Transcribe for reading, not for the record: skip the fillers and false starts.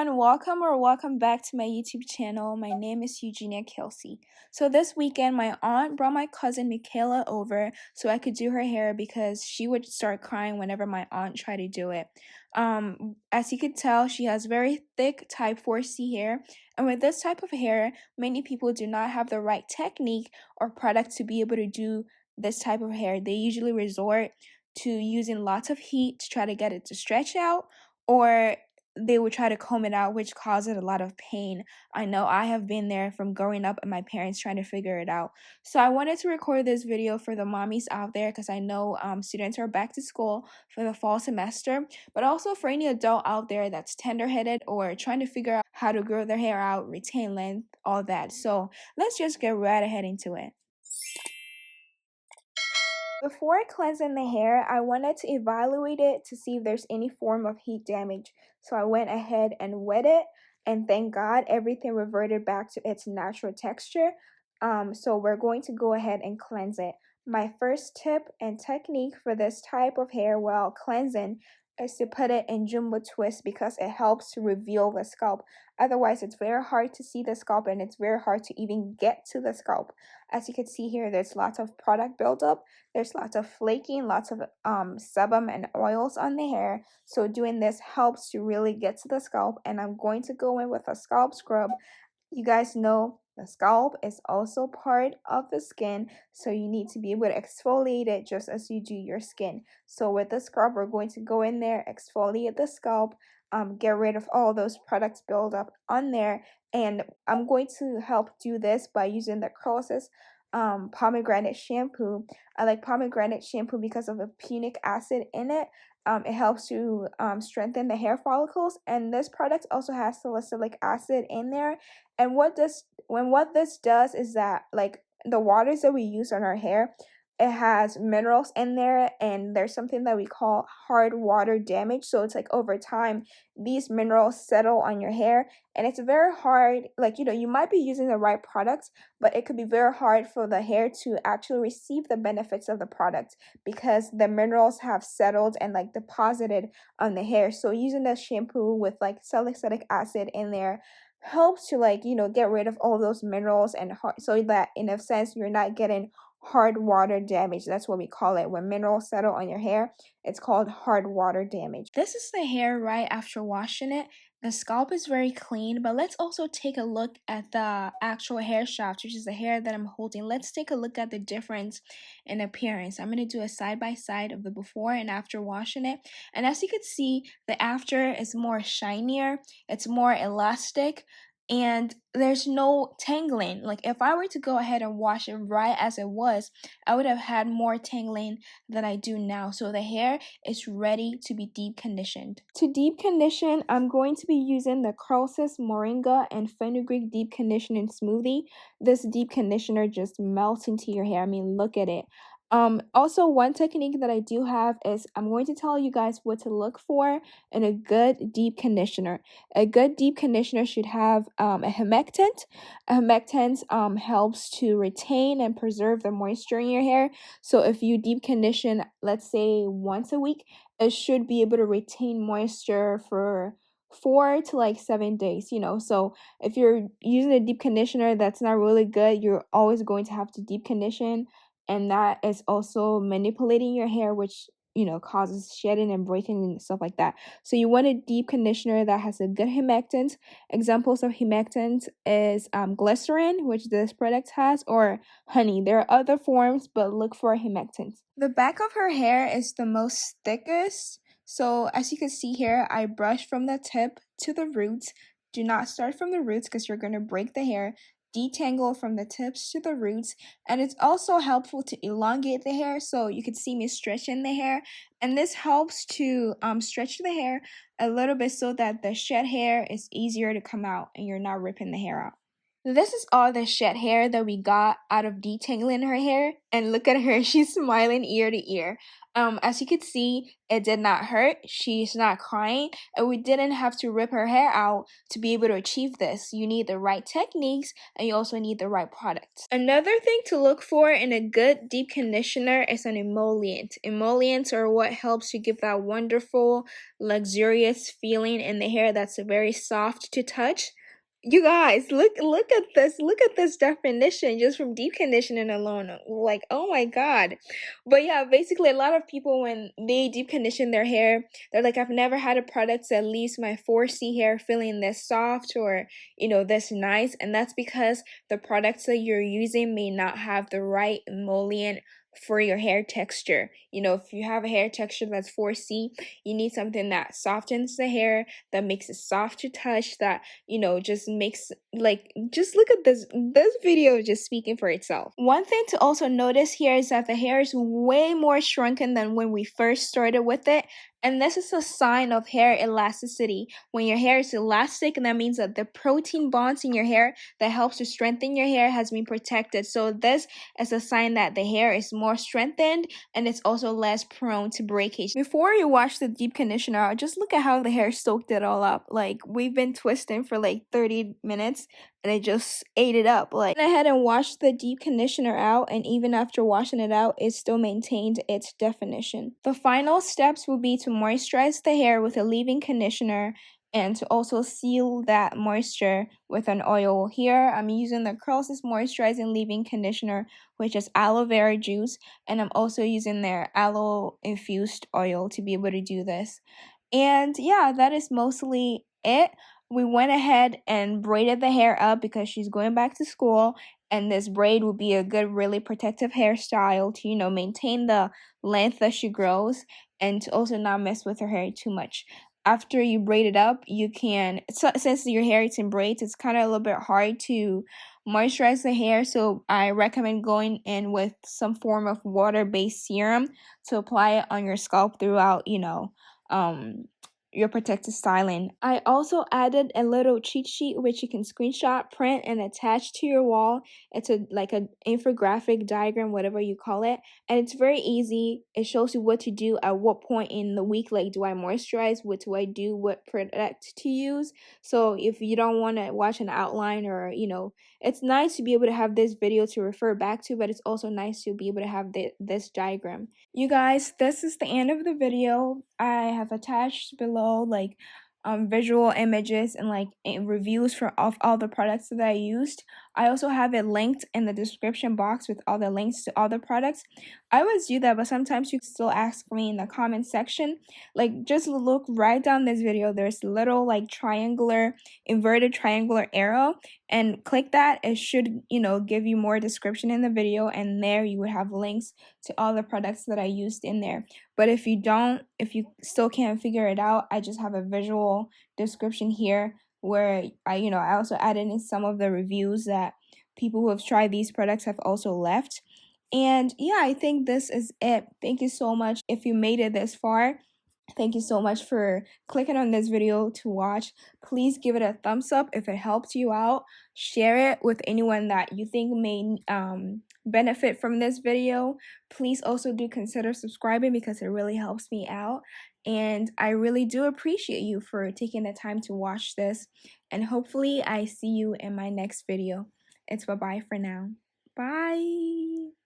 everyone, welcome back to my YouTube channel. My name is Kelsey. So this weekend my aunt brought my cousin Michaela over so I could do her hair because she would start crying whenever my aunt tried to do it. As you could tell, she has very thick type 4C hair, and with this type of hair, many people do not have the right technique or product to be able to do this type of hair. They usually resort to using lots of heat to try to get it to stretch out, or they would try to comb it out, which causes a lot of pain. I know I have been there from growing up and my parents trying to figure it out. So I wanted to record this video for the mommies out there because I know students are back to school for the fall semester, but also for any adult out there that's tender-headed or trying to figure out how to grow their hair out, retain length, all that. So let's just get right ahead into it. Before cleansing the hair, I wanted to evaluate it to see if there's any form of heat damage. So I went ahead and wet it, and thank God everything reverted back to its natural texture. So we're going to go ahead and cleanse it. My first tip and technique for this type of hair while cleansing is to put it in jumbo twist because it helps to reveal the scalp. Otherwise, it's very hard to see the scalp and it's very hard to even get to the scalp. As you can see here, there's lots of product buildup. There's lots of flaking, lots of sebum and oils on the hair. So doing this helps to really get to the scalp. And I'm going to go in with a scalp scrub. You guys know the scalp is also part of the skin, so you need to be able to exfoliate it just as you do your skin. So with the scrub, we're going to go in there, exfoliate the scalp, get rid of all those products buildup on there. And I'm going to help do this by using the Cosys pomegranate shampoo. I like pomegranate shampoo because of the punic acid in it. It helps to strengthen the hair follicles, and this product also has salicylic acid in there. And what this does is that, like, the waters that we use on our hair, it has minerals in there, and there's something that we call hard water damage. So it's like over time these minerals settle on your hair, and it's very hard, like, you might be using the right products, but it could be very hard for the hair to actually receive the benefits of the product because the minerals have settled and like deposited on the hair. So using the shampoo with like salicylic acid in there helps to, like, get rid of all those minerals and so that in a sense you're not getting hard water damage. That's what we call it. When minerals settle on your hair, it's called hard water damage. This is the hair right after washing it. The scalp is very clean, but let's also take a look at the actual hair shaft, which is the hair that I'm holding. Let's take a look at the difference in appearance. I'm going to do a side by side of the before and after washing it. And as you can see, the after is more shinier, it's more elastic, and there's no tangling. Like, if I were to go ahead and wash it right as it was, I would have had more tangling than I do now. So the hair is ready to be deep conditioned. To deep condition, I'm going to be using the Cosys Moringa and Fenugreek Deep Conditioning Smoothie. This deep conditioner just melts into your hair. I mean, look at it. Also, one technique that I do have is I'm going to tell you guys what to look for in a good deep conditioner. A good deep conditioner should have a humectant. A humectant helps to retain and preserve the moisture in your hair. So if you deep condition, let's say once a week, it should be able to retain moisture for 4 to like 7 days, So if you're using a deep conditioner that's not really good, you're always going to have to deep condition, and that is also manipulating your hair, which causes shedding and breaking and stuff like that. So you want a deep conditioner that has a good humectant. Examples of humectants is glycerin, which this product has, or honey. There are other forms, but look for humectants. The back of her hair is the most thickest. So as you can see here, I brush from the tip to the roots. Do not start from the roots because you're going to break the hair. Detangle from the tips to the roots, and it's also helpful to elongate the hair. So you can see me stretching the hair, and this helps to stretch the hair a little bit so that the shed hair is easier to come out and you're not ripping the hair out. This is all the shed hair that we got out of detangling her hair, and look at her, she's smiling ear to ear. As you could see, it did not hurt. She's not crying, and we didn't have to rip her hair out to be able to achieve this. You need the right techniques, and you also need the right products. Another thing to look for in a good deep conditioner is an emollient. Emollients are what helps you give that wonderful, luxurious feeling in the hair that's very soft to touch. You guys, look at this. Look at this definition just from deep conditioning alone. Like, oh my god. But yeah, basically a lot of people when they deep condition their hair, they're like, I've never had a product that leaves my 4C hair feeling this soft or, this nice. And that's because the products that you're using may not have the right emollient for your hair texture. If you have a hair texture that's 4C, you need something that softens the hair, that makes it soft to touch, that just makes, like, just look at this video just speaking for itself. One thing to also notice here is that the hair is way more shrunken than when we first started with it, and this is a sign of hair elasticity. When your hair is elastic, that means that the protein bonds in your hair that helps to strengthen your hair has been protected. So this is a sign that the hair is more strengthened and it's also less prone to breakage. Before you wash the deep conditioner out, just look at how the hair soaked it all up. Like, we've been twisting for like 30 minutes and it just ate it up. Like, I went ahead and washed the deep conditioner out, and even after washing it out, it still maintained its definition. The final steps will be to moisturize the hair with a leave-in conditioner and to also seal that moisture with an oil. Here, I'm using the Curlsys Moisturizing Leave-In Conditioner, which is aloe vera juice, and I'm also using their aloe infused oil to be able to do this. And yeah, that is mostly it. We went ahead and braided the hair up because she's going back to school, and this braid will be a good, really protective hairstyle to, maintain the length that she grows and to also not mess with her hair too much. After you braid it up, you can, since your hair is in braids, it's kind of a little bit hard to moisturize the hair, so I recommend going in with some form of water-based serum to apply it on your scalp throughout, um your protective styling. I also added a little cheat sheet which you can screenshot, print, and attach to your wall. It's like an infographic diagram, whatever you call it, and it's very easy. It shows you what to do at what point in the week. Like, do I moisturize? What do I do? What product to use? So if you don't want to watch an outline, or it's nice to be able to have this video to refer back to, but it's also nice to be able to have this diagram. You guys, this is the end of the video. I have attached below like visual images and like reviews of all the products that I used. I also have it linked in the description box with all the links to all the products. I always do that, but sometimes you still ask me in the comment section. Like, just look right down this video. There's a little like inverted triangular arrow, and click that. It should, give you more description in the video, and there you would have links to all the products that I used in there. But if you still can't figure it out, I just have a visual description here where I also added in some of the reviews that people who have tried these products have also left. And yeah, I think this is it. Thank you so much if you made it this far. Thank you so much for clicking on this video to watch. Please give it a thumbs up if it helped you out. Share it with anyone that you think may benefit from this video. Please also do consider subscribing because it really helps me out. And I really do appreciate you for taking the time to watch this. And hopefully I see you in my next video. It's bye-bye for now. Bye!